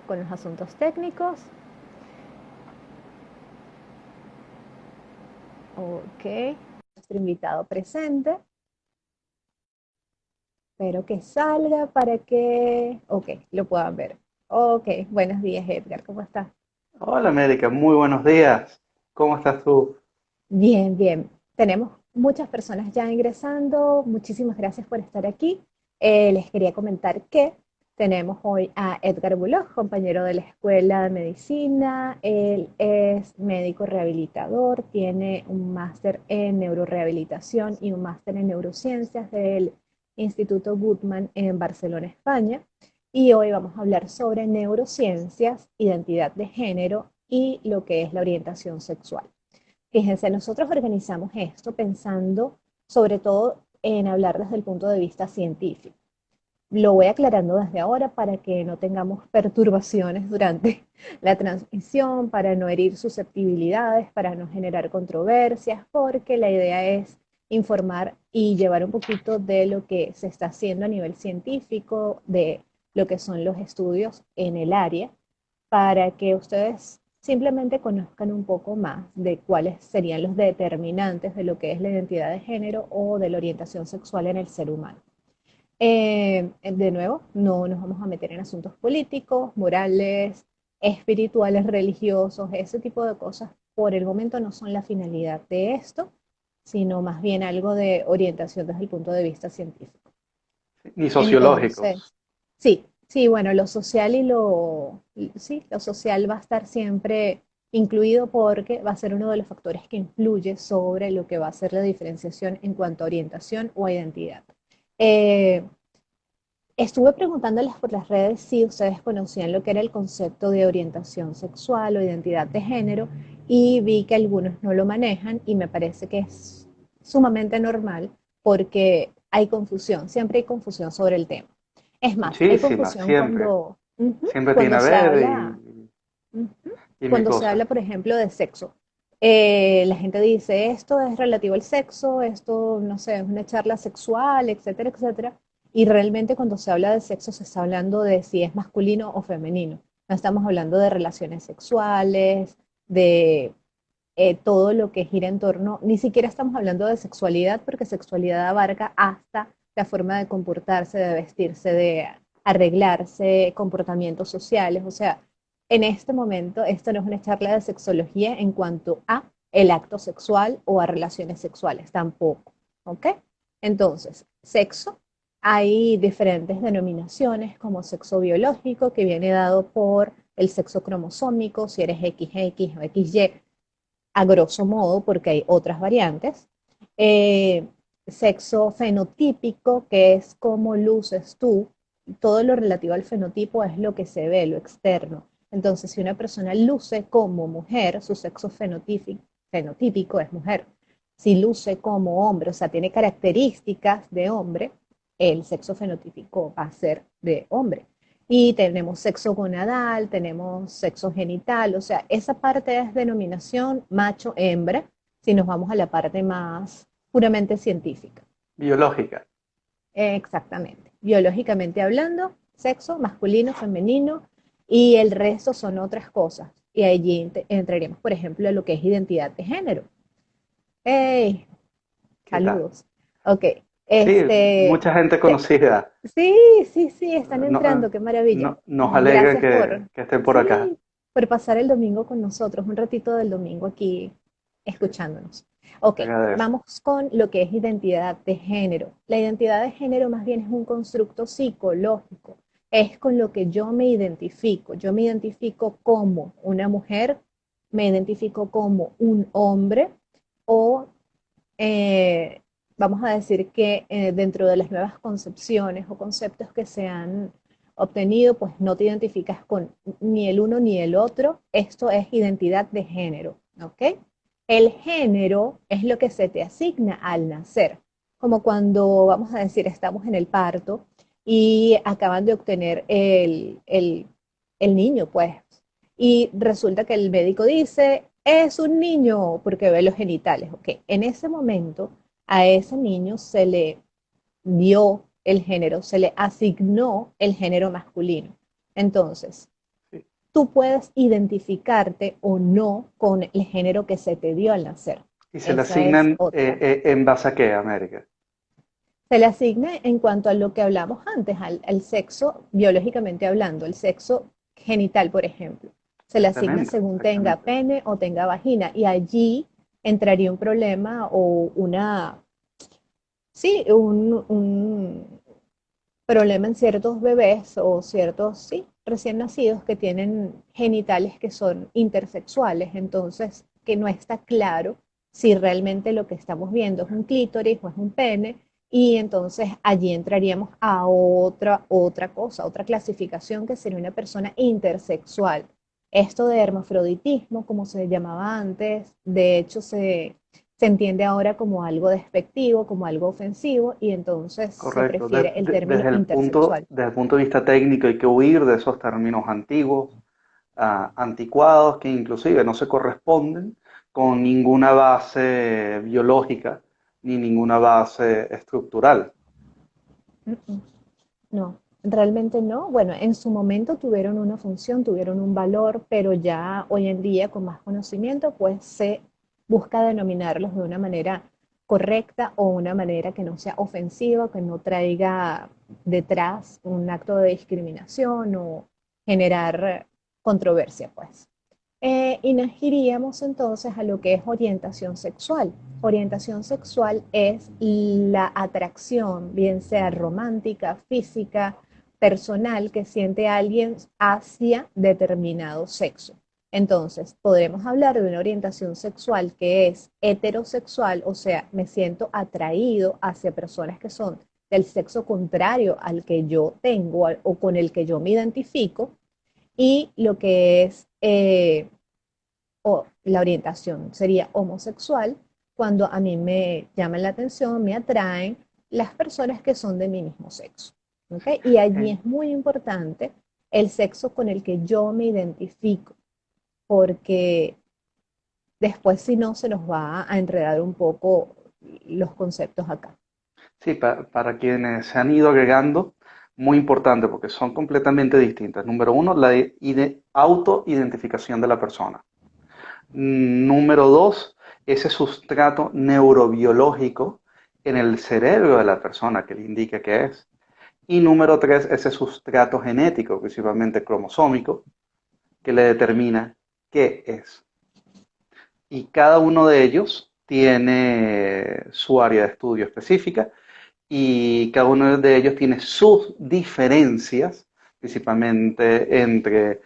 con los asuntos técnicos. Ok, nuestro invitado presente. Espero que salga para que, ok, lo puedan ver. Ok, buenos días Edgar, ¿cómo estás? Hola América, muy buenos días. ¿Cómo estás tú? Bien, bien. Tenemos muchas personas ya ingresando. Muchísimas gracias por estar aquí. Les quería comentar que tenemos hoy a Edgar Bullock, compañero de la Escuela de Medicina. Él es médico rehabilitador, tiene un máster en neurorehabilitación y un máster en neurociencias del Instituto Guttmann en Barcelona, España. Y hoy vamos a hablar sobre neurociencias, identidad de género y lo que es la orientación sexual. Fíjense, nosotros organizamos esto pensando sobre todo en hablar desde el punto de vista científico. Lo voy aclarando desde ahora para que no tengamos perturbaciones durante la transmisión, para no herir susceptibilidades, para no generar controversias, porque la idea es informar y llevar un poquito de lo que se está haciendo a nivel científico, de lo que son los estudios en el área, para que ustedes simplemente conozcan un poco más de cuáles serían los determinantes de lo que es la identidad de género o de la orientación sexual en el ser humano. De nuevo, no nos vamos a meter en asuntos políticos, morales, espirituales, religiosos, ese tipo de cosas. Por el momento no son la finalidad de esto, sino más bien algo de orientación desde el punto de vista científico. Ni Entonces, sociológicos. sí, sí, bueno, lo social sí, lo social va a estar siempre incluido porque va a ser uno de los factores que influye sobre lo que va a ser la diferenciación en cuanto a orientación o a identidad. Eh, Estuve preguntándoles por las redes si ustedes conocían lo que era el concepto de orientación sexual o identidad de género y vi que algunos no lo manejan y me parece que es sumamente normal porque hay confusión, siempre hay confusión sobre el tema. Es más, hay Muchísimas, confusión siempre. Siempre tiene cuando a se ver habla, ujú, y mil cuando se cosas. habla, por ejemplo, de sexo. La gente dice, esto es relativo al sexo, esto, no sé, es una charla sexual, etcétera, etcétera. Y realmente cuando se habla de sexo se está hablando de si es masculino o femenino. No estamos hablando de relaciones sexuales, de todo lo que gira en torno, ni siquiera estamos hablando de sexualidad, porque sexualidad abarca hasta la forma de comportarse, de vestirse, de arreglarse, comportamientos sociales. O sea, en este momento esto no es una charla de sexología en cuanto a el acto sexual o a relaciones sexuales, tampoco. ¿Ok? Entonces, sexo, hay diferentes denominaciones como sexo biológico, que viene dado por el sexo cromosómico, si eres XX o XY, a grosso modo, porque hay otras variantes. Eh, Sexo fenotípico, que es cómo luces tú. Todo lo relativo al fenotipo es lo que se ve, lo externo. Entonces, si una persona luce como mujer, su sexo fenotípico es mujer. Si luce como hombre, o sea, tiene características de hombre, el sexo fenotípico va a ser de hombre. Y tenemos sexo gonadal, tenemos sexo genital, o sea, esa parte es denominación macho-hembra, si nos vamos a la parte más puramente científica. Biológica. Exactamente. Biológicamente hablando, sexo masculino, femenino, y el resto son otras cosas. Y allí entraremos, por ejemplo, a lo que es identidad de género. ¡Hey! ¿Qué tal? Saludos. Ok. Sí, Este, mucha gente te- conocida. Sí, sí, sí, están entrando, qué maravilla. Nos alegra Gracias por, que estén por acá. sí, por pasar el domingo con nosotros, un ratito del domingo aquí Sí, escuchándonos. Ok, se agradece. vamos con lo que es identidad de género. La identidad de género más bien es un constructo psicológico, es con lo que yo me identifico. Yo me identifico como una mujer, me identifico como un hombre o eh, vamos a decir que dentro de las nuevas concepciones o conceptos que se han obtenido, pues no te identificas con ni el uno ni el otro. Esto es identidad de género, ¿ok? El género es lo que se te asigna al nacer, como cuando, vamos a decir, estamos en el parto y acaban de obtener el niño, pues, y resulta que el médico dice, es un niño porque ve los genitales. Ok, en ese momento a ese niño se le dio el género, se le asignó el género masculino. Entonces, Sí. tú puedes identificarte o no con el género que se te dio al nacer. Y se le Esa es asignan otra. en base a qué, América. Se le asigna en cuanto a lo que hablamos antes, al sexo, biológicamente hablando, el sexo genital, por ejemplo. Se le asigna Exactamente, según tenga exactamente. pene o tenga vagina, y allí entraría un problema o una, sí, un problema en ciertos bebés o ciertos, sí, recién nacidos que tienen genitales que son intersexuales, entonces que no está claro si realmente lo que estamos viendo es un clítoris o es un pene, y entonces allí entraríamos a otra cosa, otra clasificación que sería una persona intersexual. Esto de hermafroditismo, como se llamaba antes, de hecho se entiende ahora como algo despectivo, como algo ofensivo, y entonces se Correcto. prefiere el término intersexual. Desde el punto de vista técnico hay que huir de esos términos antiguos, anticuados, que inclusive no se corresponden con ninguna base biológica ni ninguna base estructural. Mm, mm. No, realmente no. Bueno, en su momento tuvieron una función, tuvieron un valor, pero ya hoy en día con más conocimiento, pues se busca denominarlos de una manera correcta o una manera que no sea ofensiva, que no traiga detrás un acto de discriminación o generar controversia, pues. Y nos iríamos entonces a lo que es orientación sexual. Orientación sexual es la atracción, bien sea romántica, física, personal, que siente alguien hacia determinado sexo. Entonces, podremos hablar de una orientación sexual que es heterosexual, o sea, me siento atraído hacia personas que son del sexo contrario al que yo tengo o con el que yo me identifico, y lo que es o la orientación sería homosexual, cuando a mí me llaman la atención, me atraen las personas que son de mi mismo sexo. ¿Okay? Y allí Eh, es muy importante el sexo con el que yo me identifico, porque después si no se nos va a enredar un poco los conceptos acá. Sí, para quienes se han ido agregando, muy importante porque son completamente distintas. Número uno, la autoidentificación de la persona. Número dos, ese sustrato neurobiológico en el cerebro de la persona que le indica qué es. Y número tres, ese sustrato genético, principalmente cromosómico, que le determina qué es. Y cada uno de ellos tiene su área de estudio específica y cada uno de ellos tiene sus diferencias, principalmente entre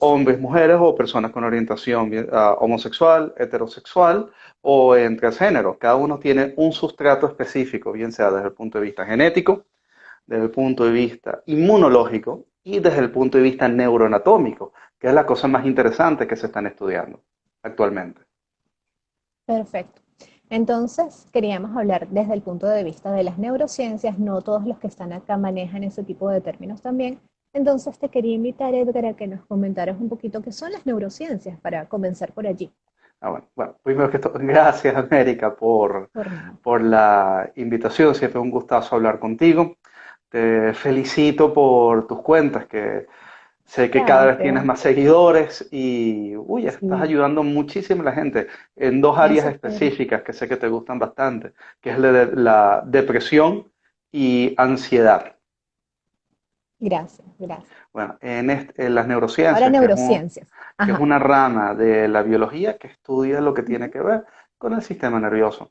hombres, mujeres o personas con orientación homosexual, heterosexual o entre géneros. Cada uno tiene un sustrato específico, bien sea desde el punto de vista genético, desde el punto de vista inmunológico y desde el punto de vista neuroanatómico, que es la cosa más interesante que se están estudiando actualmente. Perfecto. Entonces, queríamos hablar desde el punto de vista de las neurociencias. No todos los que están acá manejan ese tipo de términos también. Entonces, te quería invitar, Edgar, a que nos comentaras un poquito qué son las neurociencias para comenzar por allí. Bueno, primero que todo, gracias América Por nada. por la invitación, siempre un gustazo hablar contigo. Te felicito por tus cuentas, que sé que cada vez tienes Gracias. más seguidores y, uy, estás Sí, ayudando muchísimo a la gente en dos áreas eso espero. específicas que sé que te gustan bastante, que es la depresión y ansiedad. Gracias, gracias. Bueno, en las Ahora neurociencias, neurociencias. que es Ajá. una rama de la biología que estudia lo que tiene Ujú. que ver con el sistema nervioso.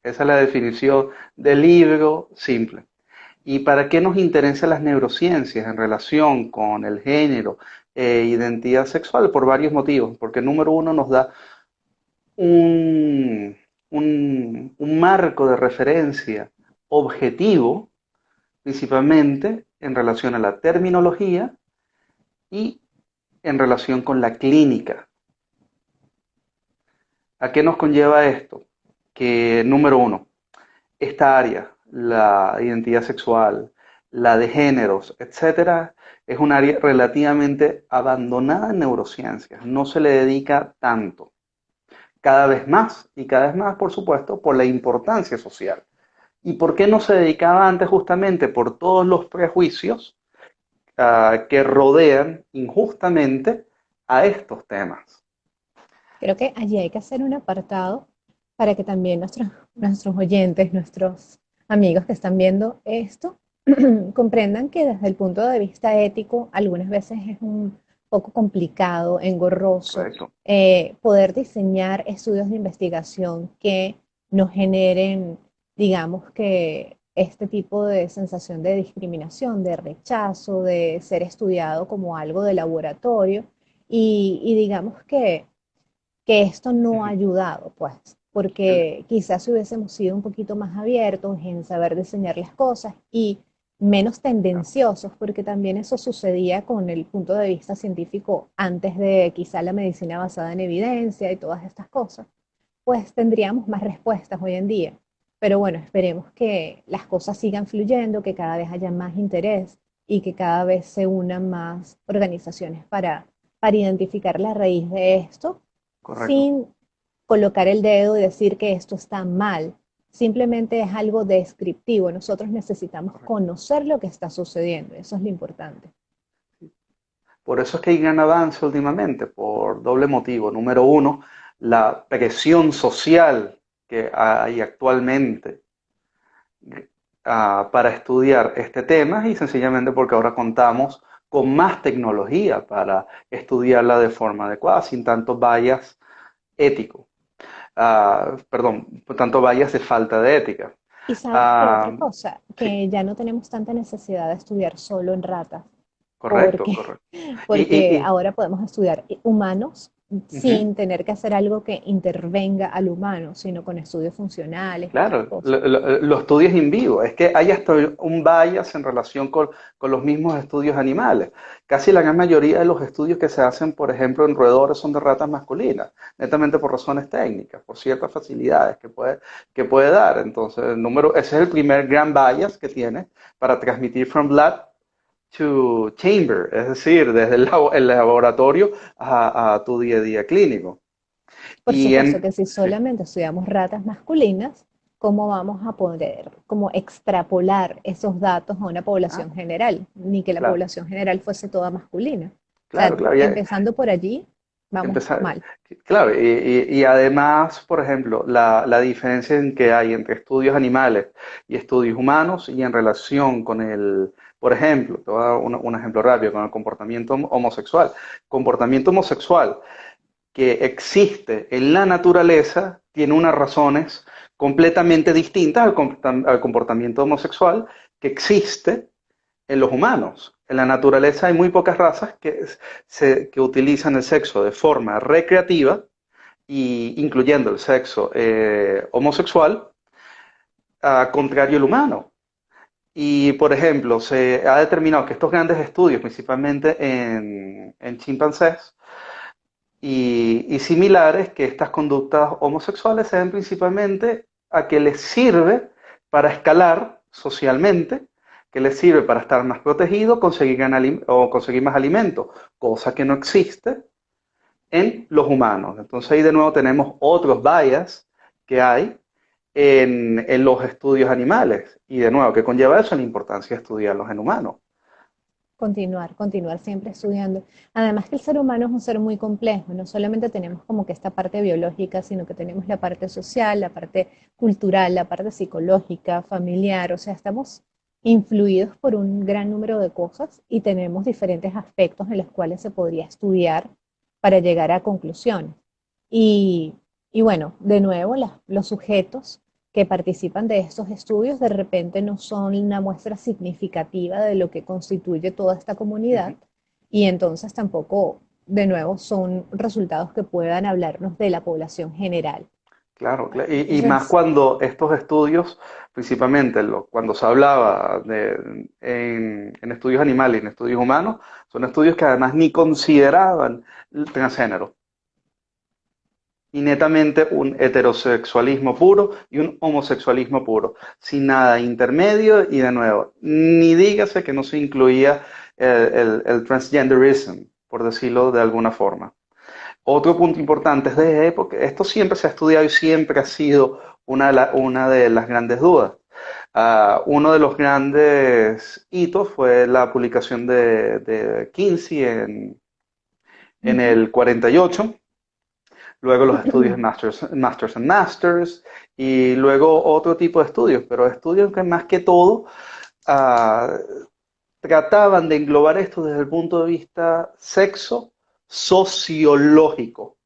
Esa es la definición del libro simple. ¿Y para qué nos interesan las neurociencias en relación con el género e identidad sexual? Por varios motivos. Porque número uno nos da un, un marco de referencia objetivo, principalmente en relación a la terminología y en relación con la clínica. ¿A qué nos conlleva esto? Que número uno, esta área, la identidad sexual, la de géneros, etcétera, es un área relativamente abandonada en neurociencias. No se le dedica tanto. Cada vez más y cada vez más, por supuesto, por la importancia social. ¿Y por qué no se dedicaba antes? Justamente por todos los prejuicios que rodean injustamente a estos temas. Creo que allí hay que hacer un apartado para que también nuestros oyentes, nuestros amigos que están viendo esto, comprendan que desde el punto de vista ético algunas veces es un poco complicado, engorroso, Correcto, poder diseñar estudios de investigación que nos generen, digamos que este tipo de sensación de discriminación, de rechazo, de ser estudiado como algo de laboratorio y digamos que esto no ha ujú, ayudado, pues, el- porque quizás si hubiésemos sido un poquito más abiertos en saber diseñar las cosas y menos claro, tendenciosos, porque también eso sucedía con el punto de vista científico antes de quizá la medicina basada en evidencia y todas estas cosas, pues tendríamos más respuestas hoy en día. Pero bueno, esperemos que las cosas sigan fluyendo, que cada vez haya más interés y que cada vez se unan más organizaciones para identificar la raíz de esto correcto, sin colocar el dedo y decir que esto está mal. Simplemente es algo descriptivo. Nosotros necesitamos correcto. conocer lo que está sucediendo. Eso es lo importante. Por eso es que hay gran avance últimamente, por doble motivo. Número uno, la presión social que hay actualmente para estudiar este tema y sencillamente porque ahora contamos con más tecnología para estudiarla de forma adecuada, sin tanto bias ético. Perdón, tanto bias de falta de ética. Y sabes que Ah, otra cosa, sí, que ya no tenemos tanta necesidad de estudiar solo en ratas, correcto, porque, correcto. Y, porque y, ahora podemos estudiar humanos Ujú. sin tener que hacer algo que intervenga al humano, sino con estudios funcionales y estas Claro, cosas. lo estudias en vivo. Es que hay hasta un bias en relación con los mismos estudios animales. Casi la gran mayoría de los estudios que se hacen, por ejemplo, en roedores son de ratas masculinas, netamente por razones técnicas, por ciertas facilidades que puede dar. Entonces, ese es el primer gran bias que tiene para transmitir from blood to chamber, es decir, desde el laboratorio a tu día a día clínico. Por Y supuesto que en, si sí, solamente estudiamos ratas masculinas, ¿cómo vamos a poder como extrapolar esos datos a una ah, población general? Ni que la claro, población general fuese toda masculina. O claro, sea, claro. empezando por allí, vamos Empezar, mal. claro, y además, por ejemplo, la diferencia en que hay entre estudios animales y estudios humanos y en relación con por ejemplo, te voy a dar un ejemplo rápido, con el comportamiento homosexual. Comportamiento homosexual que existe en la naturaleza tiene unas razones completamente distintas al comportamiento homosexual que existe en los humanos. En la naturaleza hay muy pocas razas que utilizan el sexo de forma recreativa, incluyendo el sexo homosexual, contrario al humano. Y, por ejemplo, se ha determinado que estos grandes estudios, principalmente en chimpancés y similares, que estas conductas homosexuales se ven principalmente a que les sirve para escalar socialmente, que les sirve para estar más protegido, conseguir más alimento, cosa que no existe en los humanos. Entonces ahí de nuevo tenemos otros bias que hay en los estudios animales y de nuevo que conlleva eso la importancia de estudiarlos en humanos. Continuar siempre estudiando. Además que el ser humano es un ser muy complejo, no solamente tenemos como que esta parte biológica, sino que tenemos la parte social, la parte cultural, la parte psicológica, familiar, o sea, estamos influidos por un gran número de cosas y tenemos diferentes aspectos en los cuales se podría estudiar para llegar a conclusiones. Y, y bueno, de nuevo, los sujetos que participan de estos estudios de repente no son una muestra significativa de lo que constituye toda esta Uh comunidad -huh. y entonces tampoco, de nuevo, son resultados que puedan hablarnos de la población general. Claro, y más Entonces, cuando estos estudios, principalmente cuando se hablaba en estudios animales y en estudios humanos, son estudios que además ni consideraban el transgénero, y netamente un heterosexualismo puro y un homosexualismo puro, sin nada intermedio y de nuevo, ni dígase que no se incluía el transgenderism, por decirlo de alguna forma. Otro punto importante es porque esto siempre se ha estudiado y siempre ha sido una de las grandes dudas. Uno de los grandes hitos fue la publicación de Kinsey en Ujú. el 48, luego los estudios en Masters and Masters, y luego otro tipo de estudios, pero estudios que más que todo ah, trataban de englobar esto desde el punto de vista sexo sociológico,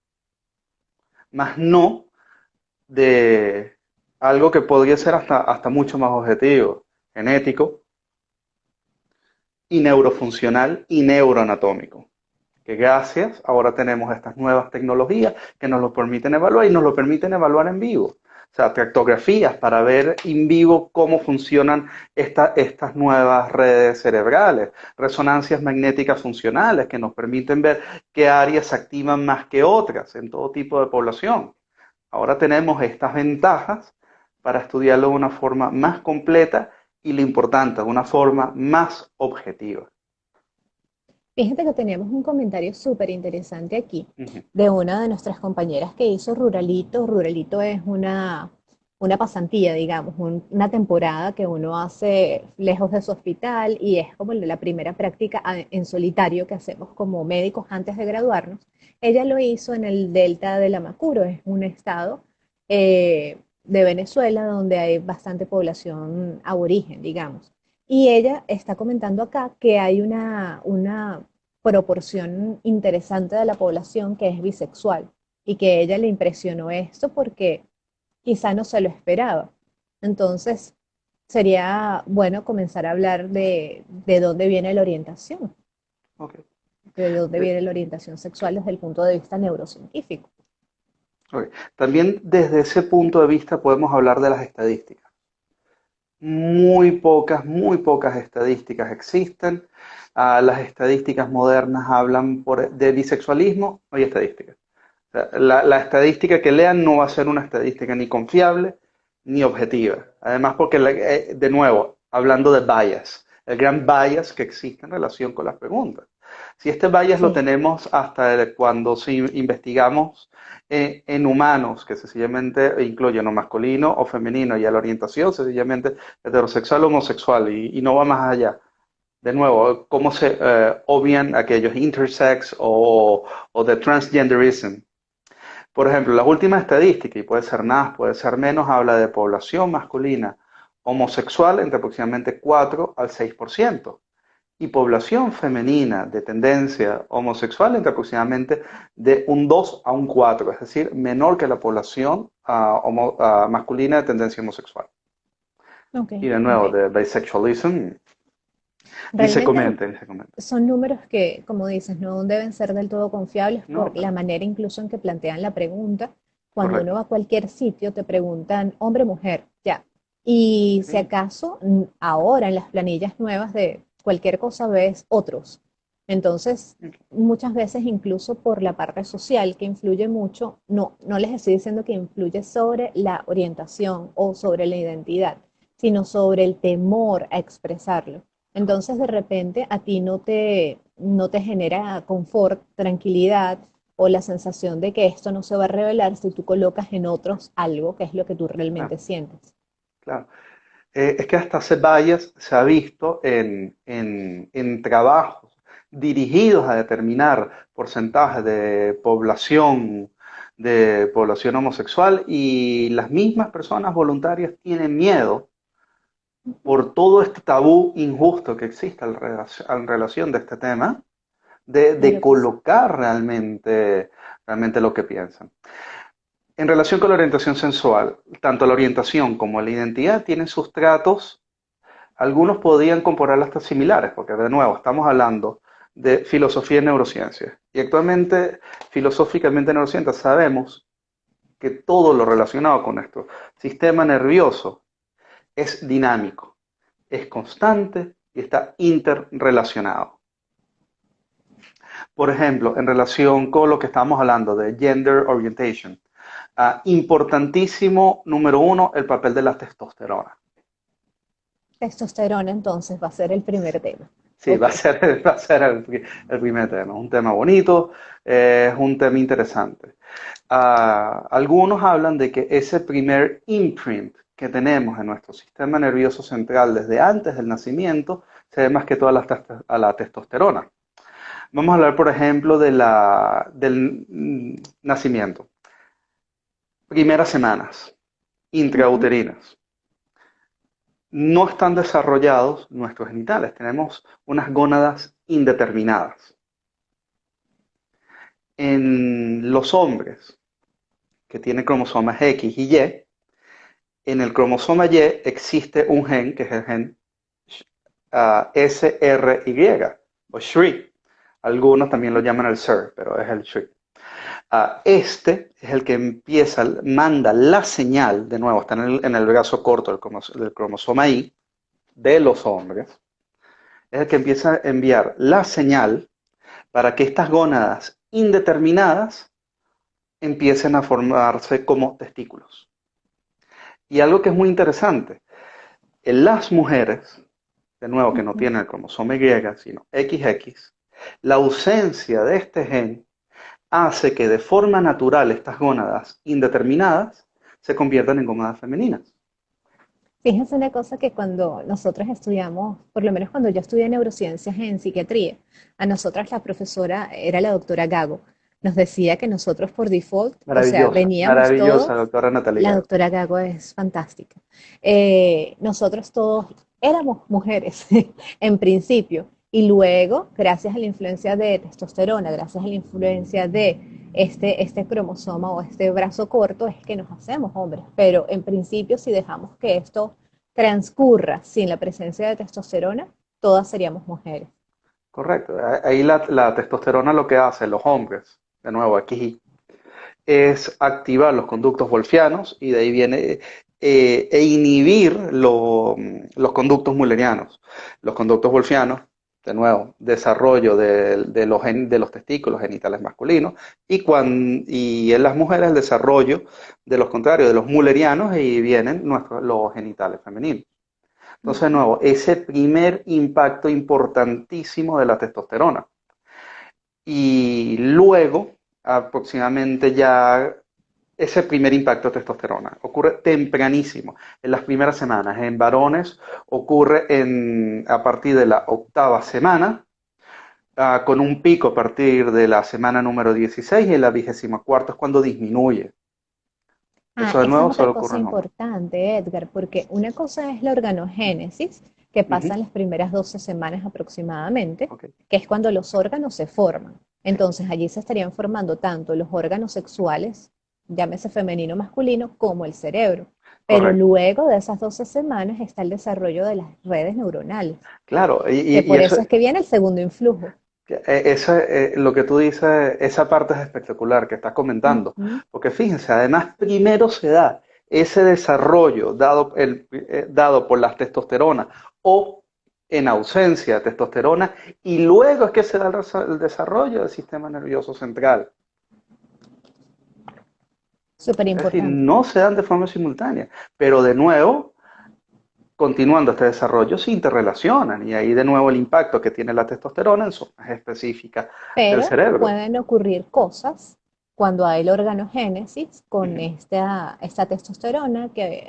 más no de algo que podría ser hasta mucho más objetivo, genético y neurofuncional y neuroanatómico. Que gracias, ahora tenemos estas nuevas tecnologías que nos lo permiten evaluar y nos lo permiten evaluar en vivo. O sea, tractografías para ver en vivo cómo funcionan estas nuevas redes cerebrales, resonancias magnéticas funcionales que nos permiten ver qué áreas se activan más que otras en todo tipo de población. Ahora tenemos estas ventajas para estudiarlo de una forma más completa y lo importante, de una forma más objetiva. Fíjate que teníamos un comentario súper interesante aquí Uh -huh. de una de nuestras compañeras que hizo Ruralito. Ruralito es una pasantía, digamos, una temporada que uno hace lejos de su hospital y es como la primera práctica en solitario que hacemos como médicos antes de graduarnos. Ella lo hizo en el Delta del Amacuro, es un estado de Venezuela donde hay bastante población aborigen, digamos. Y ella está comentando acá que hay una proporción interesante de la población que es bisexual y que a ella le impresionó esto porque quizá no se lo esperaba. Entonces, sería bueno comenzar a hablar de dónde viene la orientación, Okay. de dónde Eh, viene la orientación sexual desde el punto de vista neurocientífico. okay. También desde ese punto de vista podemos hablar de las estadísticas. Muy pocas estadísticas existen. Las estadísticas modernas hablan de bisexualismo, no hay estadísticas. O sea, la estadística que lean no va a ser una estadística ni confiable ni objetiva. Además, porque, de nuevo, hablando de bias, el gran bias que existe en relación con las preguntas. Si este bias lo Sí, tenemos hasta cuando si investigamos en humanos, que sencillamente incluyen o masculino o femenino, y a la orientación sencillamente heterosexual o homosexual, y no va más allá. De nuevo, cómo se obvian aquellos intersex o de transgenderism. Por ejemplo, las últimas estadísticas, y puede ser más, puede ser menos, habla de población masculina homosexual entre aproximadamente 4 al 6% y población femenina de tendencia homosexual entre aproximadamente de un 2 a un 4, es decir, menor que la población masculina de tendencia homosexual. ok, Y de ok. nuevo, de bisexualism, Realmente ni se comenta. son números que, como dices, no deben ser del todo confiables No, por la manera incluso en que plantean la pregunta. Cuando uno va correcto. a cualquier sitio te preguntan hombre, mujer, ya. Y si Sí, acaso ahora en las planillas nuevas de cualquier cosa ves otros. Entonces, muchas veces incluso por la parte social que influye mucho, no les estoy diciendo que influye sobre la orientación o sobre la identidad, sino sobre el temor a expresarlo. Entonces, de repente, a ti no te genera confort, tranquilidad o la sensación de que esto no se va a revelar si tú colocas en otros algo que es lo que tú realmente claro, sientes. claro. Es que hasta hace bias se ha visto en trabajos dirigidos a determinar porcentajes de población homosexual y las mismas personas voluntarias tienen miedo por todo este tabú injusto que existe en relación de este tema, de Claro que sí. colocar realmente lo que piensan. En relación con la orientación sensual, tanto la orientación como la identidad tienen sustratos. Algunos podrían compararlas hasta similares, porque de nuevo estamos hablando de filosofía y neurociencia. Y actualmente, filosóficamente en neurociencia, sabemos que todo lo relacionado con nuestro sistema nervioso es dinámico, es constante y está interrelacionado. Por ejemplo, en relación con lo que estamos hablando de gender orientation, importantísimo, número uno, el papel de la testosterona. Testosterona entonces va a ser el primer tema. Sí, Ok. va a ser el primer tema. Un tema bonito, es un tema interesante. Algunos hablan de que ese primer imprint que tenemos en nuestro sistema nervioso central desde antes del nacimiento se debe más que todo a la testosterona. Vamos a hablar, por ejemplo, del nacimiento. Primeras semanas Ujú. intrauterinas. No están desarrollados nuestros genitales. Tenemos unas gónadas indeterminadas. En los hombres que tienen cromosomas X y Y, en el cromosoma Y existe un gen que es el gen SRY o SHRI. Algunos también lo llaman el SIR, pero es el SHRI. Este es el que manda la señal, de nuevo, está en el brazo corto del cromosoma Y de los hombres, es el que empieza a enviar la señal para que estas gónadas indeterminadas empiecen a formarse como testículos. Y algo que es muy interesante, en las mujeres, de nuevo que no Ujú. tienen el cromosoma Y, sino XX, la ausencia de este gen hace que de forma natural estas gónadas indeterminadas se conviertan en gónadas femeninas. Fíjense una cosa que cuando nosotros estudiamos, por lo menos cuando yo estudié neurociencias en psiquiatría, a nosotras la profesora era la doctora Gago. Nos decía que nosotros por default, o sea, Maravillosa, veníamos maravillosa, todos, doctora Natalia la Gago. doctora Gago es fantástica. Nosotros todos éramos mujeres en principio y luego, gracias a la influencia de testosterona, gracias a la influencia de este cromosoma o este brazo corto, es que nos hacemos hombres. Pero en principio, si dejamos que esto transcurra sin la presencia de testosterona, todas seríamos mujeres. Correcto. Ahí la testosterona lo que hace en los hombres, de nuevo aquí, es activar los conductos wolfianos y de ahí viene e inhibir los conductos mullerianos. Los conductos wolfianos, de nuevo, desarrollo de los testículos genitales masculinos y en las mujeres el desarrollo de los contrarios, de los mullerianos y vienen los genitales femeninos. Entonces, de nuevo, ese primer impacto importantísimo de la testosterona. Y luego, aproximadamente ya ese primer impacto de testosterona ocurre tempranísimo, en las primeras semanas. En varones ocurre a partir de la octava semana, con un pico a partir de la semana número 16 y en la 24 es cuando disminuye. Ah, Eso de esa es nuevo otra solo ocurre cosa en los hombres. importante, Edgar, porque una cosa es la organogénesis, que pasa Ujú, en las primeras 12 semanas aproximadamente, ok, que es cuando los órganos se forman. sí, Entonces allí se estarían formando tanto los órganos sexuales, llámese femenino o masculino, como el cerebro. Pero correcto. luego de esas 12 semanas está el desarrollo de las redes neuronales, Claro, que y por eso, eso es que viene el segundo influjo. Lo que tú dices, esa parte es espectacular que estás comentando, Ujú. porque fíjense, además primero se da ese desarrollo dado por las testosteronas o en ausencia de testosterona y luego es que se da el desarrollo del sistema nervioso central. Súper Es decir, importante. no se dan de forma simultánea, pero de nuevo, continuando este desarrollo, se interrelacionan y ahí de nuevo el impacto que tiene la testosterona en zonas específicas del Pero cerebro. pueden ocurrir cosas cuando hay la organogénesis con Ujú, esta testosterona que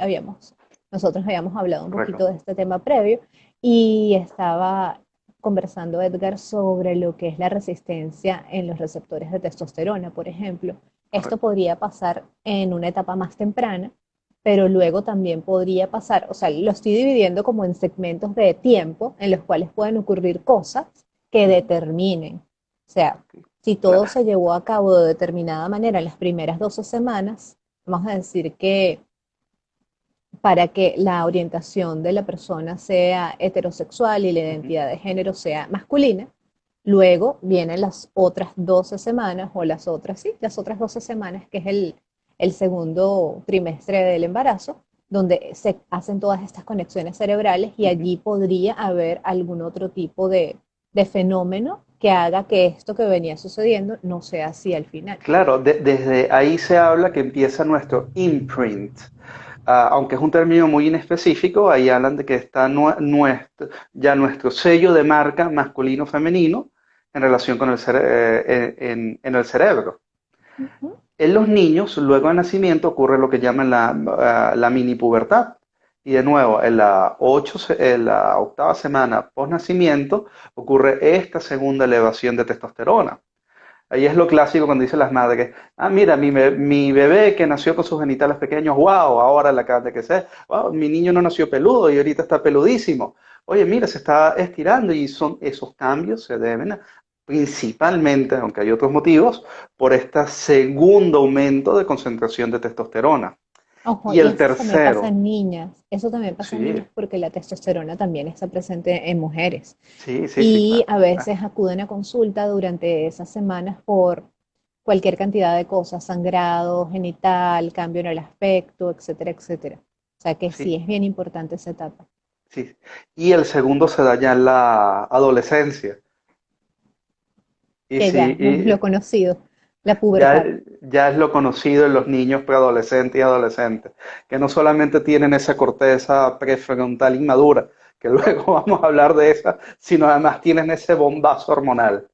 nosotros habíamos hablado un correcto, poquito de este tema previo y estaba conversando Edgar sobre lo que es la resistencia en los receptores de testosterona, por ejemplo. Esto correcto. podría pasar en una etapa más temprana, pero luego también podría pasar, o sea, lo estoy dividiendo como en segmentos de tiempo en los cuales pueden ocurrir cosas que Ujú, determinen. O sea, ok. si La- todo se llevó a cabo de determinada manera en las primeras 12 semanas, vamos a decir que para que la orientación de la persona sea heterosexual y la ujú, identidad de género sea masculina, luego vienen las otras 12 semanas o las otras 12 semanas, que es el segundo trimestre del embarazo, donde se hacen todas estas conexiones cerebrales y ujú. allí podría haber algún otro tipo de fenómeno que haga que esto que venía sucediendo no sea así al final. Claro, desde ahí se habla que empieza nuestro imprint. Aunque es un término muy inespecífico, ahí hablan de que está ya nuestro sello de marca masculino-femenino en relación con en el cerebro. Uh -huh. En los niños, luego de nacimiento, ocurre lo que llaman la mini pubertad. Y de nuevo, en la octava semana post nacimiento ocurre esta segunda elevación de testosterona. Ahí es lo clásico cuando dicen las madres, ah, mira, mi bebé que nació con sus genitales pequeños, wow, ahora la acaban de crecer, wow, mi niño no nació peludo y ahorita está peludísimo. Oye, mira, se está estirando y son esos cambios se deben principalmente, aunque hay otros motivos, por este segundo aumento de concentración de testosterona. Ojo, Y y el eso también pasa tercero, en niñas, eso también pasa en sí, niñas porque la testosterona también está presente en mujeres. sí, sí, sí, Y claro. a veces acuden a consulta durante esas semanas por cualquier cantidad de cosas, sangrado, genital, cambio en el aspecto, etcétera, etcétera. O sea que sí Sí, es bien importante esa etapa, sí. Y el segundo se da ya en la adolescencia. Y que sí, ya es lo conocido, la ya, pubertad. ya es lo conocido en los niños preadolescentes y adolescentes, que no solamente tienen esa corteza prefrontal inmadura, que luego vamos a hablar de esa, sino además tienen ese bombazo hormonal,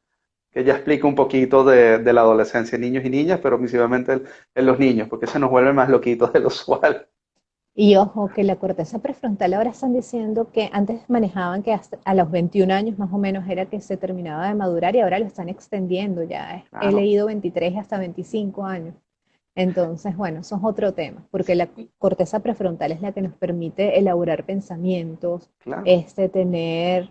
que ya explica un poquito de la adolescencia en niños y niñas, pero principalmente en los niños, porque se nos vuelve más loquitos de lo usual. Y ojo, que la corteza prefrontal ahora están diciendo que antes manejaban que hasta a los 21 años más o menos era que se terminaba de madurar y ahora lo están extendiendo ya. He Claro. leído 23 hasta 25 años. Entonces, bueno, eso es otro tema, porque la corteza prefrontal es la que nos permite elaborar pensamientos, Claro. tener,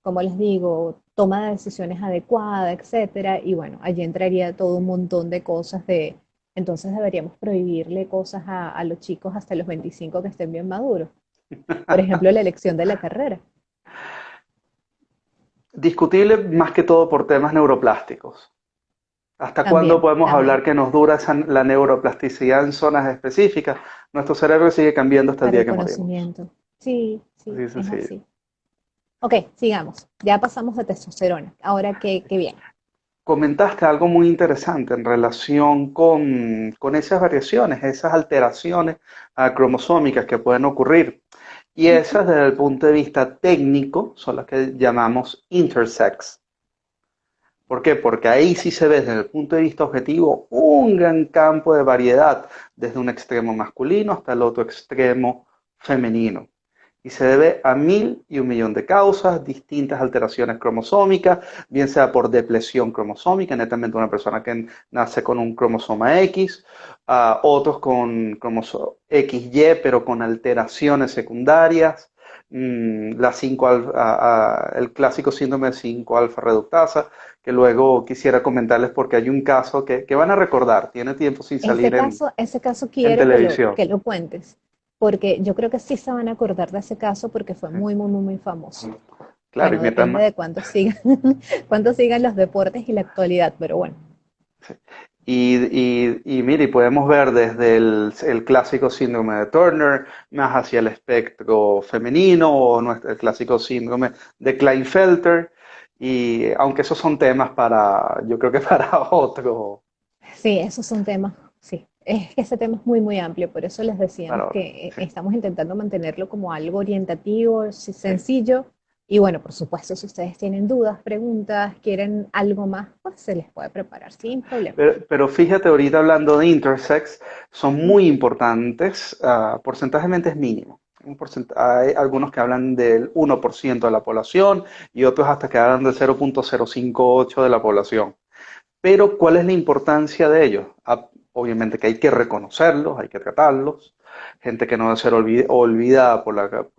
como les digo, toma de decisiones adecuada, etcétera. Y bueno, allí entraría todo un montón de cosas de, entonces deberíamos prohibirle cosas a los chicos hasta los 25 que estén bien maduros. Por ejemplo, la elección de la carrera. Discutible más que todo por temas neuroplásticos. ¿Hasta cuándo También, podemos también, hablar que nos dura la neuroplasticidad en zonas específicas? Nuestro cerebro sigue cambiando hasta el para día el que morimos. conocimiento. Sí, sí, Así de es sencillo. así. Ok, sigamos. Ya pasamos de testosterona. Ahora, ¿qué viene? Comentaste algo muy interesante en relación con esas variaciones, esas alteraciones cromosómicas que pueden ocurrir. Y esas desde el punto de vista técnico son las que llamamos intersex. ¿Por qué? Porque ahí sí se ve desde el punto de vista objetivo un gran campo de variedad, desde un extremo masculino hasta el otro extremo femenino. Y se debe a mil y un millón de causas, distintas alteraciones cromosómicas, bien sea por depresión cromosómica, netamente una persona que nace con un cromosoma X, otros con cromosoma XY, pero con alteraciones secundarias, la 5 el clásico síndrome de 5 alfa reductasa, que luego quisiera comentarles porque hay un caso que van a recordar, tiene tiempo sin salir Ese caso en quiero televisión. que lo cuentes, porque yo creo que sí se van a acordar de ese caso porque fue muy, muy, muy, muy famoso. Claro, y Bueno, mientras depende más, de cuánto sigan, cuánto sigan los deportes y la actualidad, pero bueno, y mire, podemos ver desde el clásico síndrome de Turner, más hacia el espectro femenino, o el clásico síndrome de Klinefelter, y aunque esos son temas para, yo creo que para otro, sí, esos son temas, sí. Es que ese tema es muy, muy amplio, por eso les decíamos para otro. que Sí, estamos intentando mantenerlo como algo orientativo, sí, sí. sencillo. Y bueno, por supuesto, si ustedes tienen dudas, preguntas, quieren algo más, pues se les puede preparar sin problema. Pero fíjate, ahorita hablando de intersex, son muy importantes, porcentajemente es mínimo. Hay algunos que hablan del 1% de la población y otros hasta que hablan del 0,058 de la población. Pero, ¿cuál es la importancia de ellos? Obviamente que hay que reconocerlos, hay que tratarlos, gente que no debe ser olvidada por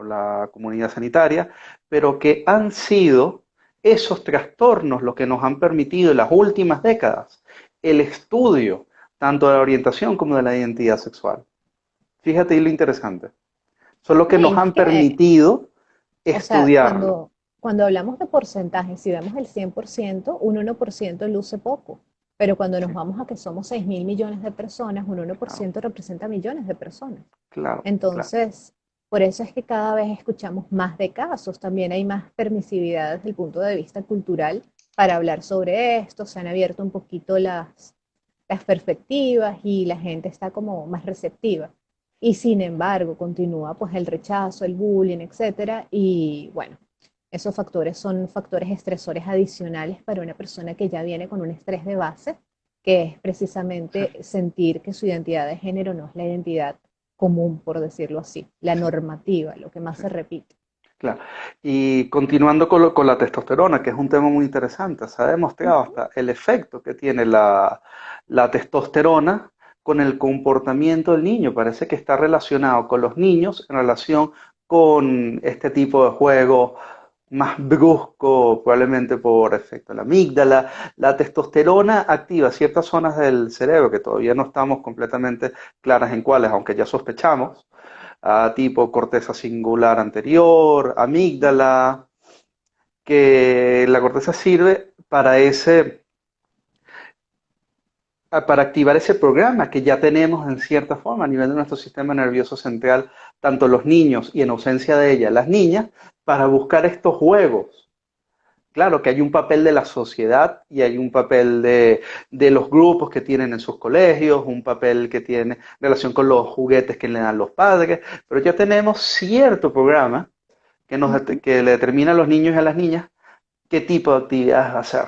la comunidad sanitaria, pero que han sido esos trastornos los que nos han permitido en las últimas décadas el estudio tanto de la orientación como de la identidad sexual. Fíjate ahí lo interesante. Son los que No, y nos no es han que, permitido o sea, estudiarlo. cuando hablamos de porcentajes, si vemos el 100%, un 1% luce poco, pero cuando nos Sí, vamos a que somos 6.000 millones de personas, un uno por claro, ciento representa millones de personas. claro, claro. Entonces, por eso es que cada vez escuchamos más de casos, también hay más permisividad desde el punto de vista cultural para hablar sobre esto, se han abierto un poquito las perspectivas y la gente está como más receptiva. Y sin embargo, continúa pues el rechazo, el bullying, etcétera. Y bueno, esos factores son factores estresores adicionales para una persona que ya viene con un estrés de base, que es Sí, precisamente sentir que su identidad de género no es la identidad común, por decirlo así, la Sí, normativa, lo que más sí, se repite. claro. Y continuando con la testosterona, que es un tema muy interesante, se ha demostrado Ujú. hasta el efecto que tiene la testosterona con el comportamiento del niño. Parece que está relacionado con los niños en relación con este tipo de juegos más brusco, probablemente por efecto de la amígdala. La testosterona activa ciertas zonas del cerebro que todavía no estamos completamente claras en cuáles, aunque ya sospechamos, tipo corteza singular anterior, amígdala, que la corteza sirve para activar ese programa que ya tenemos en cierta forma a nivel de nuestro sistema nervioso central, tanto los niños y en ausencia de ella las niñas, para buscar estos juegos. Claro que hay un papel de la sociedad y hay un papel de los grupos que tienen en sus colegios, un papel que tiene relación con los juguetes que le dan los padres, pero ya tenemos cierto programa Ujú. que le determina a los niños y a las niñas qué tipo de actividades hacer.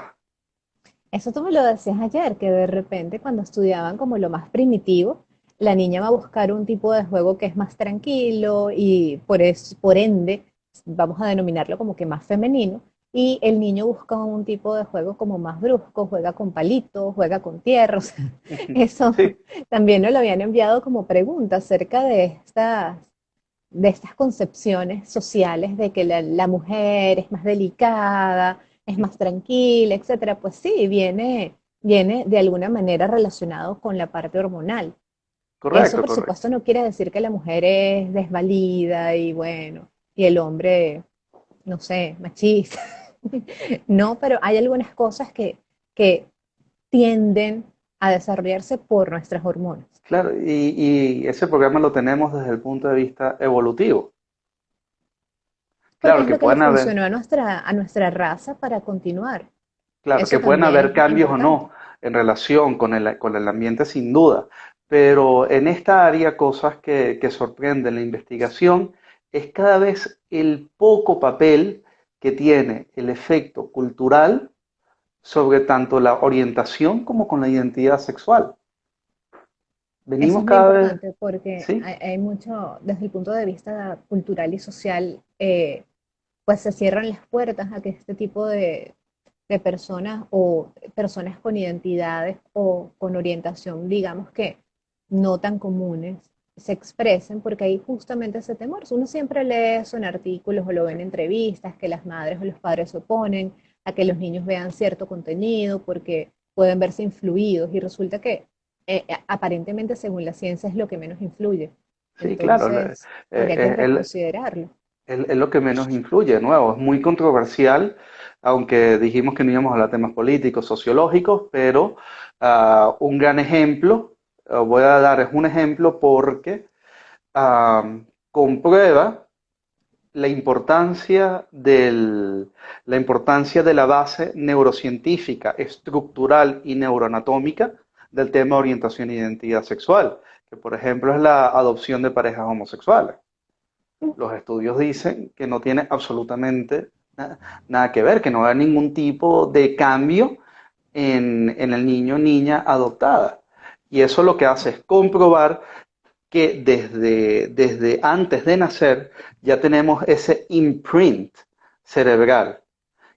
Eso tú me lo decías ayer, que de repente cuando estudiaban como lo más primitivo, la niña va a buscar un tipo de juego que es más tranquilo y por ende vamos a denominarlo como que más femenino, y el niño busca un tipo de juego como más brusco, juega con palitos, juega con tierra, o sea, eso Sí, también nos lo habían enviado como pregunta acerca de estas concepciones sociales de que la mujer es más delicada, es más tranquila, etcétera, pues sí, viene de alguna manera relacionado con la parte hormonal. Eso, correcto, por correcto. supuesto, no quiere decir que la mujer es desvalida y bueno, y el hombre, no sé, machista. No, pero hay algunas cosas que tienden a desarrollarse por nuestras hormonas. Claro, y ese programa lo tenemos desde el punto de vista evolutivo. Porque Claro es que lo que le pueden haber, funcionó a nuestra raza para continuar. claro que Eso pueden también haber es cambios o importante. no en relación con el ambiente sin duda, pero en esta área cosas que sorprenden la investigación es cada vez el poco papel que tiene el efecto cultural sobre tanto la orientación como con la identidad sexual. Eso Venimos es muy cada vez, importante porque ¿sí? hay mucho, desde el punto de vista cultural y social, pues se cierran las puertas a que este tipo de personas o personas con identidades o con orientación, digamos que no tan comunes, se expresen porque hay justamente ese temor. Uno siempre lee eso en artículos o lo ve Sí, en entrevistas, que las madres o los padres se oponen a que los niños vean cierto contenido porque pueden verse influidos y resulta que aparentemente según la ciencia es lo que menos influye. sí, claro, Entonces, habría que reconsiderarlo. es lo que menos influye, de nuevo, es muy controversial, aunque dijimos que no íbamos a hablar de temas políticos, sociológicos, pero un gran ejemplo, voy a dar es un ejemplo porque comprueba la importancia la importancia de la base neurocientífica, estructural y neuroanatómica del tema de orientación e identidad sexual, que por ejemplo es la adopción de parejas homosexuales. Los estudios dicen que no tiene absolutamente nada que ver, que no hay ningún tipo de cambio en el niño o niña adoptada. Y eso lo que hace es comprobar que desde antes de nacer ya tenemos ese imprint cerebral,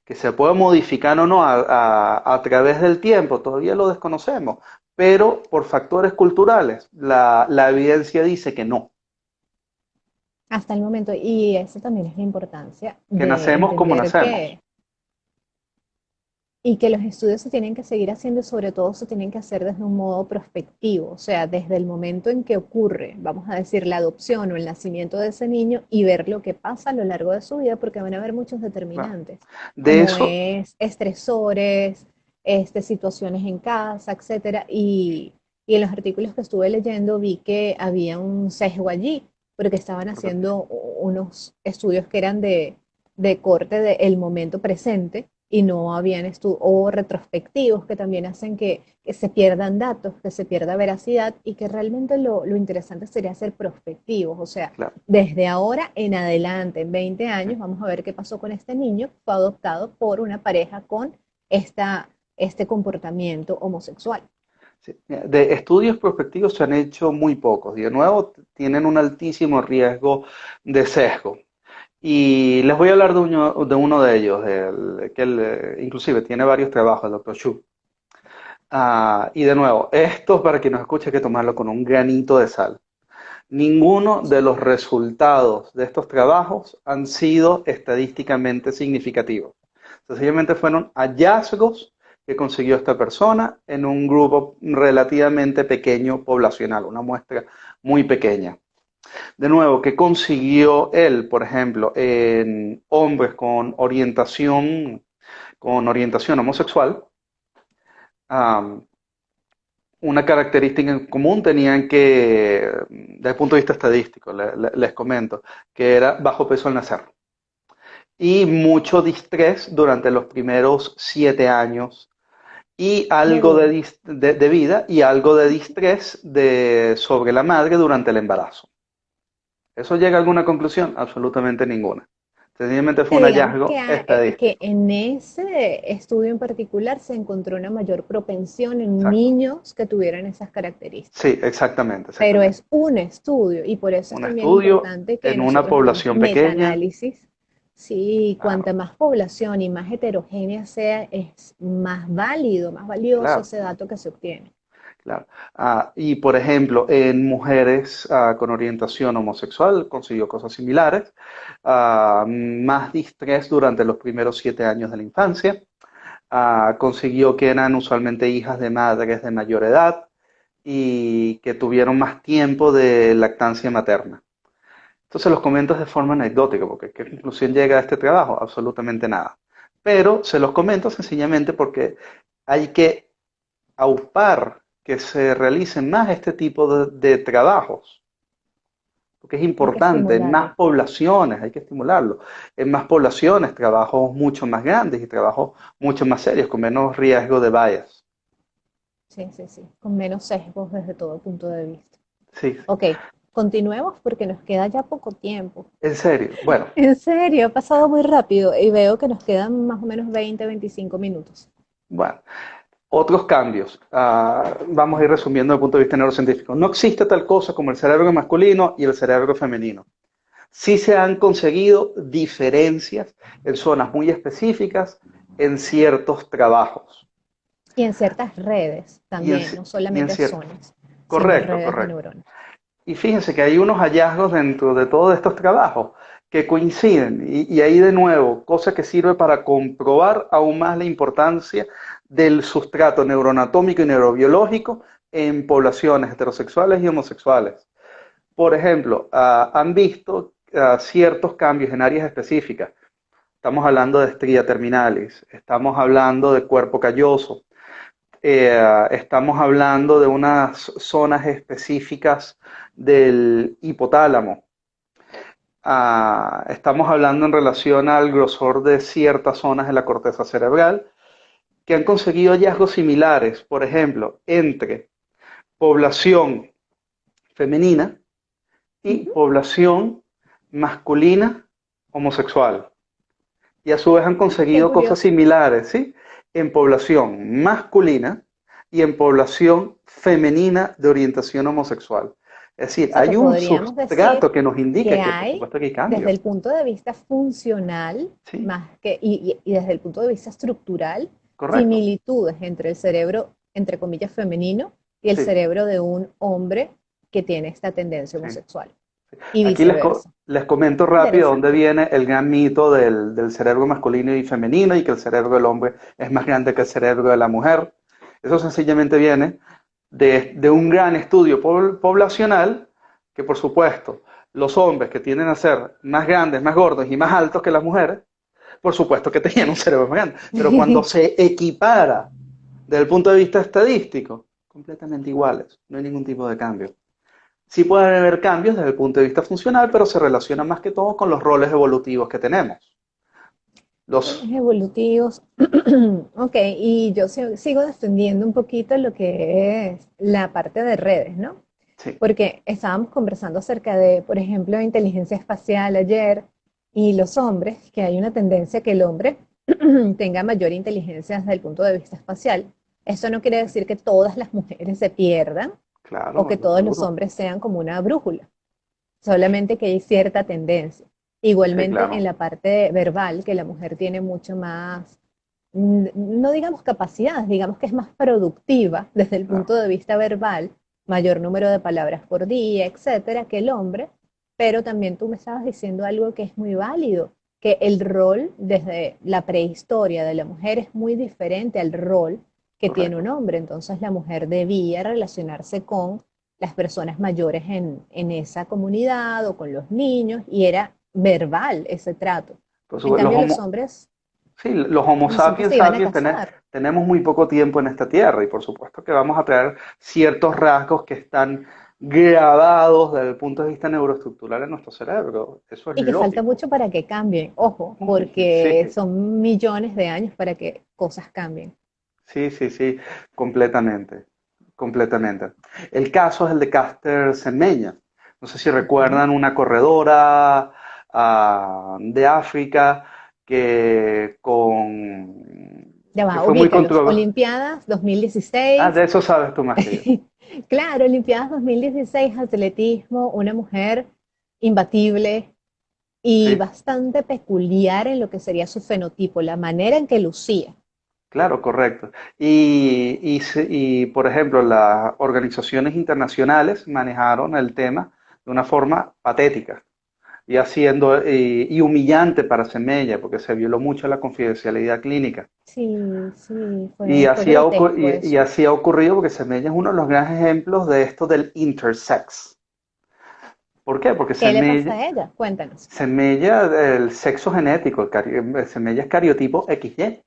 que se puede modificar o no a través del tiempo, todavía lo desconocemos, pero por factores culturales, la evidencia dice que no, Hasta el momento, y esa también es la importancia que de nacemos como entender nacemos. que los estudios se tienen que seguir haciendo y sobre todo se tienen que hacer desde un modo prospectivo, o sea, desde el momento en que ocurre, vamos a decir, la adopción o el nacimiento de ese niño y ver lo que pasa a lo largo de su vida, porque van a haber muchos Claro. determinantes, De como eso, es estresores, situaciones en casa, etcétera, y en los artículos que estuve leyendo vi que había un sesgo allí, porque estaban haciendo unos estudios que eran de corte del momento presente y no habían estudios o retrospectivos que también hacen que se pierdan datos, que se pierda veracidad y que realmente lo interesante sería ser prospectivos, o sea, claro, desde ahora en adelante, en 20 sí. años, vamos a ver qué pasó con este niño, fue adoptado por una pareja con esta, este comportamiento homosexual. Sí. De estudios prospectivos se han hecho muy pocos y de nuevo tienen un altísimo riesgo de sesgo. Y les voy a hablar de uno de ellos, que él, inclusive tiene varios trabajos, el doctor Chu. Y de nuevo, esto para quien nos escuche hay que tomarlo con un granito de sal. Ninguno de los resultados de estos trabajos han sido estadísticamente significativos. Sencillamente fueron hallazgos que consiguió esta persona en un grupo relativamente pequeño poblacional, una muestra muy pequeña. De nuevo, ¿qué consiguió él, por ejemplo, en hombres con orientación homosexual? Um, una característica en común tenían que, desde el punto de vista estadístico, les comento, que era bajo peso al nacer. Y mucho distrés durante los primeros 7 años y De algo vida. de vida y algo de distrés sobre la madre durante el embarazo. ¿Eso llega a alguna conclusión? Absolutamente ninguna. Sencillamente fue un Digamos que, hallazgo que estadístico. en ese estudio en particular se encontró una mayor propensión en Exacto. niños que tuvieran esas características. Sí, exactamente, Pero exactamente. es un estudio y por eso es Un también estudio importante que en una nosotros hagamos población pequeña. metaanálisis. Sí, cuanta Claro, más población y más heterogénea sea, es más válido, más valioso claro. ese dato que se obtiene. Claro. Y por ejemplo, en mujeres con orientación homosexual consiguió cosas similares. Más distrés durante los primeros 7 años de la infancia. Consiguió que eran usualmente hijas de madres de mayor edad y que tuvieron más tiempo de lactancia materna. Entonces los comento de forma anecdótica, porque ¿qué conclusión llega a este trabajo? Absolutamente nada. Pero se los comento sencillamente porque hay que aupar que se realicen más este tipo de trabajos, porque es Hay que importante, en estimularlo. más poblaciones hay que estimularlo, en más poblaciones, trabajos mucho más grandes y trabajos mucho más serios, con menos riesgo de bias. Sí, sí, sí, con menos sesgos desde todo punto de vista. Sí, Ok, continuemos porque nos queda ya poco tiempo. en serio. Bueno, En serio, ha pasado muy rápido y veo que nos quedan más o menos 20, 25 minutos. bueno. Otros cambios. Vamos a ir resumiendo desde el punto de vista neurocientífico. No existe tal cosa como el cerebro masculino y el cerebro femenino. Sí se han conseguido diferencias en zonas muy específicas en ciertos trabajos. Y en ciertas redes Y en, también, no y en solamente cierto. zonas, sino Correcto, redes de correcto. neuronas. Y fíjense que hay unos hallazgos dentro de todos estos trabajos que coinciden. Y ahí de nuevo, cosa que sirve para comprobar aún más la importancia del sustrato neuroanatómico y neurobiológico en poblaciones heterosexuales y homosexuales. Por ejemplo, han visto ciertos cambios en áreas específicas. Estamos hablando de estría terminalis, estamos hablando de cuerpo calloso, estamos hablando de unas zonas específicas del hipotálamo. Estamos hablando en relación al grosor de ciertas zonas de la corteza cerebral que han conseguido hallazgos similares, por ejemplo, entre población femenina y Ujú. población masculina homosexual. Y a su vez han Qué conseguido cosas curioso. similares, ¿sí? En población masculina y en población femenina de orientación homosexual. Es decir, O sea que hay un podríamos decir sustrato que nos indica que que por hay, supuesto que hay desde cambios. el punto de vista funcional, Sí, más que, y desde el punto de vista estructural, correcto. similitudes entre el cerebro, entre comillas, femenino y el Sí, cerebro de un hombre que tiene esta tendencia sí. homosexual y Aquí viceversa. les comento rápido dónde Interesante. viene el gran mito del cerebro masculino y femenino y que el cerebro del hombre es más grande que el cerebro de la mujer. Eso sencillamente viene de un gran estudio poblacional que, por supuesto, los hombres que tienden a ser más grandes, más gordos y más altos que las mujeres, por supuesto que tenían un cerebro más grande. Pero cuando se equipara desde el punto de vista estadístico, completamente iguales, no hay ningún tipo de cambio. Sí pueden haber cambios desde el punto de vista funcional, pero se relaciona más que todo con los roles evolutivos que tenemos. Roles Los, evolutivos. Ok, y yo sigo defendiendo un poquito lo que es la parte de redes, ¿no? sí, Porque estábamos conversando acerca de, por ejemplo, inteligencia espacial ayer y los hombres, que hay una tendencia que el hombre tenga mayor inteligencia desde el punto de vista espacial. Eso no quiere decir que todas las mujeres se pierdan o Claro, que es todos los duro. hombres sean como una brújula, solamente que hay cierta tendencia. Sí, Igualmente en claro. la parte verbal, que la mujer tiene mucho más, no digamos capacidades, digamos que es más productiva desde el punto Claro. de vista verbal, mayor número de palabras por día, etcétera, que el hombre, pero también tú me estabas diciendo algo que es muy válido, que el rol desde la prehistoria de la mujer es muy diferente al rol que tiene un Correcto. hombre, entonces la mujer debía relacionarse con las personas mayores en esa comunidad o con los niños y era verbal ese trato. Por En supuesto, cambio, los hombres sí, los Homo los hombres se iban a sapiens casar. tenemos muy poco tiempo en esta tierra y por supuesto que vamos a traer ciertos rasgos que están grabados desde el punto de vista neuroestructural en nuestro cerebro. Eso es Y que falta lógico. mucho para que cambien, ojo, Uy, porque sí, son millones de años para que cosas cambien. sí, sí, sí, completamente, completamente. El caso es el de Caster Semenya. No sé si Ujú. recuerdan una corredora de África Ya que va, fue muy ubícalos. controversial. Olimpiadas Ah, de 2016. eso sabes tú más que yo. Claro, Olimpiadas 2016, atletismo, una mujer imbatible y Sí, bastante peculiar en lo que sería su fenotipo, la manera en que lucía. claro, correcto. Y, por ejemplo, las organizaciones internacionales manejaron el tema de una forma patética y humillante para Semella, porque se violó mucho la confidencialidad clínica. Sí, sí, Y fue así grotesco y eso. así ha ocurrido porque Semella es uno de los grandes ejemplos de esto del intersex. ¿Por qué? Porque ¿Qué le pasa a ella? Cuéntanos. Semella, el sexo genético, Semella es cariotipo XY.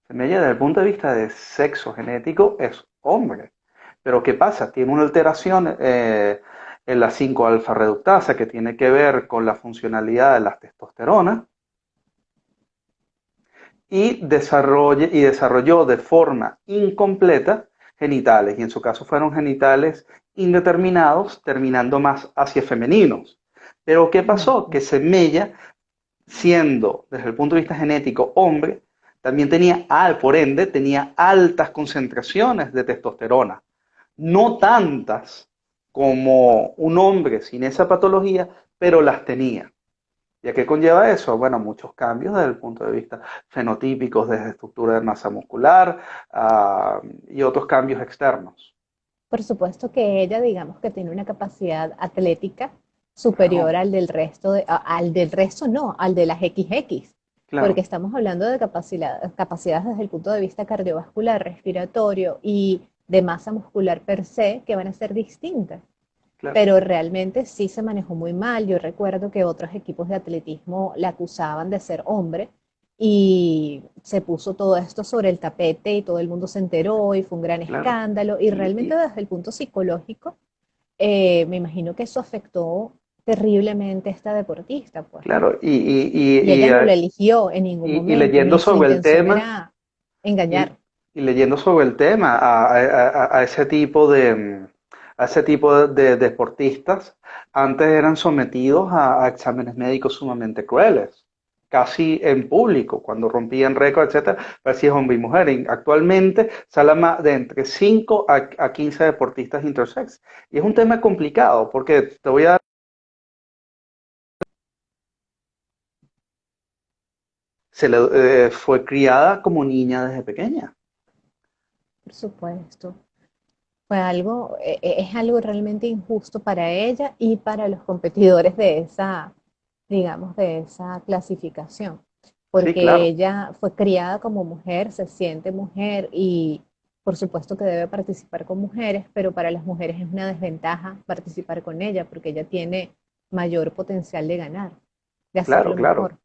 Semella, desde el punto de vista de sexo genético, es hombre. Pero ¿qué pasa? Tiene una alteración en la 5-alfa reductasa que tiene que ver con la funcionalidad de las testosteronas y desarrolló de forma incompleta genitales. Y en su caso fueron genitales indeterminados, terminando más hacia femeninos. Pero ¿qué pasó? Que Ujú. Semella, siendo desde el punto de vista genético hombre, también por ende, tenía altas concentraciones de testosterona. No tantas como un hombre sin esa patología, pero las tenía. ¿Y a qué conlleva eso? Bueno, muchos cambios desde el punto de vista fenotípicos, desde estructura de masa muscular, y otros cambios externos. Por supuesto que ella, digamos que tiene una capacidad atlética superior Claro, al del resto, al del resto no, al de las XX, porque claro, estamos hablando de capacidades desde el punto de vista cardiovascular, respiratorio y de masa muscular per se que van a ser distintas. claro, Pero realmente sí se manejó muy mal. Yo recuerdo que otros equipos de atletismo la acusaban de ser hombre y se puso todo esto sobre el tapete y todo el mundo se enteró y fue un gran claro. escándalo. Y Y, realmente y, desde el punto psicológico, me imagino que eso afectó terriblemente a esta deportista, pues. claro, Y ella no lo eligió en ningún y momento, leyendo ni su sobre el intención tema, era y, engañar. y leyendo sobre el tema a ese tipo a ese tipo de deportistas, antes eran sometidos a exámenes médicos sumamente crueles, casi en público, cuando rompían récords, etcétera, parecía hombre y mujer. Y actualmente sale más de entre 5 a 15 deportistas intersex. Y es un tema complicado, porque te voy a fue criada como niña desde pequeña. Por supuesto. Fue algo, es algo realmente injusto para ella y para los competidores de esa, digamos, de esa clasificación, Sí, porque claro, ella fue criada como mujer, se siente mujer y por supuesto que debe participar con mujeres, pero para las mujeres es una desventaja participar con ella porque ella tiene mayor potencial de ganar, de claro, hacerlo claro. mejor.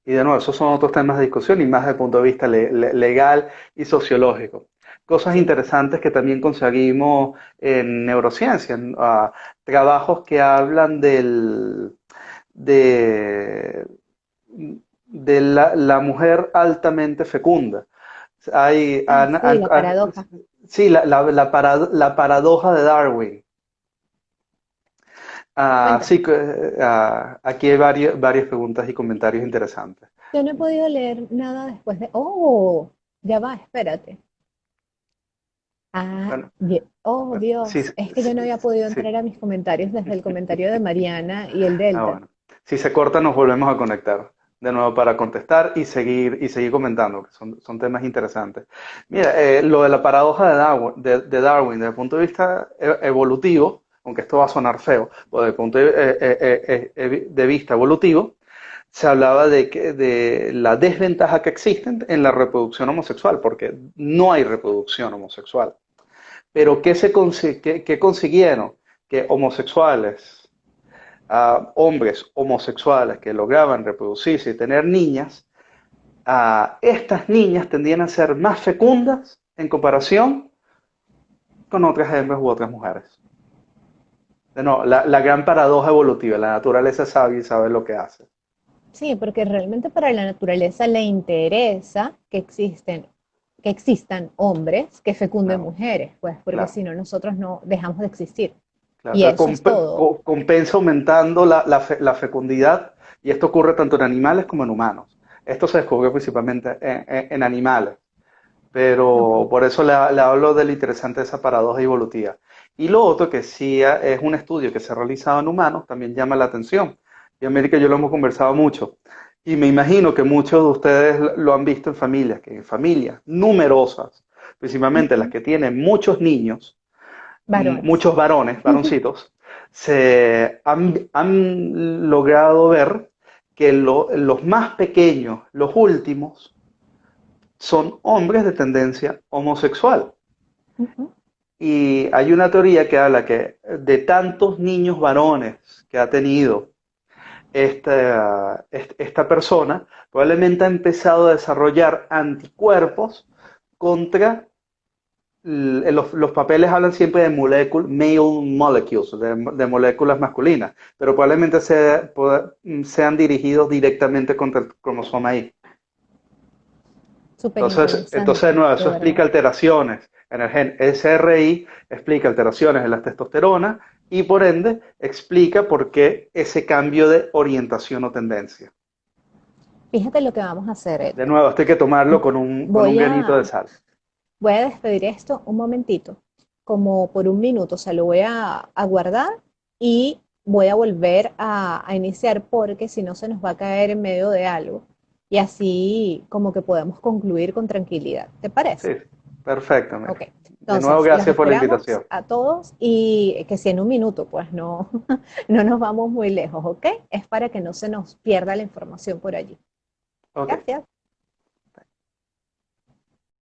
Y de nuevo, esos son otros temas de discusión y más desde el punto de vista legal y sociológico. Cosas Sí. interesantes que también conseguimos en neurociencia, trabajos que hablan de, de la mujer altamente fecunda. Hay, Ah, sí, la paradoja. sí, la paradoja de Darwin. Cuéntame. Sí, aquí hay varias preguntas y comentarios interesantes. Yo no he podido leer nada después de... Oh, ya va, espérate. Ah, Bueno, oh sí, Dios, sí, es que yo no había podido sí. entrar a mis comentarios desde el comentario de Mariana y el Ah, Delta. bueno. Si se corta, nos volvemos a conectar de nuevo para contestar y seguir comentando, que son temas interesantes. Mira, lo de la paradoja de Darwin, desde el punto de vista evolutivo, aunque esto va a sonar feo, o desde el punto de vista evolutivo, se hablaba de la desventaja que existe en la reproducción homosexual, porque no hay reproducción homosexual. Pero ¿qué consiguieron? Que homosexuales, hombres homosexuales que lograban reproducirse y tener niñas, estas niñas tendían a ser más fecundas en comparación con otras hembras u otras mujeres. No, la gran paradoja evolutiva, la naturaleza sabe y sabe lo que hace. Sí, porque realmente para la naturaleza le interesa que existan hombres que fecunden Claro, mujeres, pues, porque claro. si no nosotros no dejamos de existir. Claro, Y eso es todo. compensa aumentando la fecundidad y esto ocurre tanto en animales como en humanos. Esto se descubrió principalmente en animales, Ok. pero por eso le hablo de lo interesante de esa paradoja evolutiva. Y lo otro que sí es un estudio que se ha realizado en humanos, también llama la atención. Y América y yo lo hemos conversado mucho. Y me imagino que muchos de ustedes lo han visto en familias, que en familias numerosas, principalmente las Ujú. que tienen muchos niños, Varones. muchos varones, varoncitos, han logrado ver que los más pequeños, los últimos, son hombres de tendencia homosexual. Ujú. Y hay una teoría que habla que de tantos niños varones que ha tenido esta persona, probablemente ha empezado a desarrollar anticuerpos contra los papeles hablan siempre de male molecules, de moléculas masculinas, pero probablemente sean dirigidos directamente contra el cromosoma Y. Súper Entonces, de interesante, nuevo, de eso explica verdad. alteraciones en el gen SRI, explica alteraciones en la testosterona y por ende explica por qué ese cambio de orientación o tendencia. Fíjate lo que vamos a hacer, De Edgar. nuevo, esto hay que tomarlo con un Voy granito de a, sal. voy a despedir esto un momentito, como por un minuto, o sea, lo voy a guardar y voy a volver a iniciar porque si no se nos va a caer en medio de algo y así como que podemos concluir con tranquilidad. ¿Te Sí, parece? perfecto, Ok. Mary. De nuevo, Entonces, los gracias por la esperamos invitación. a todos y que si en un minuto, pues no, no nos vamos muy lejos, ¿ok? Es para que no se nos pierda la información por allí. Ok. Gracias.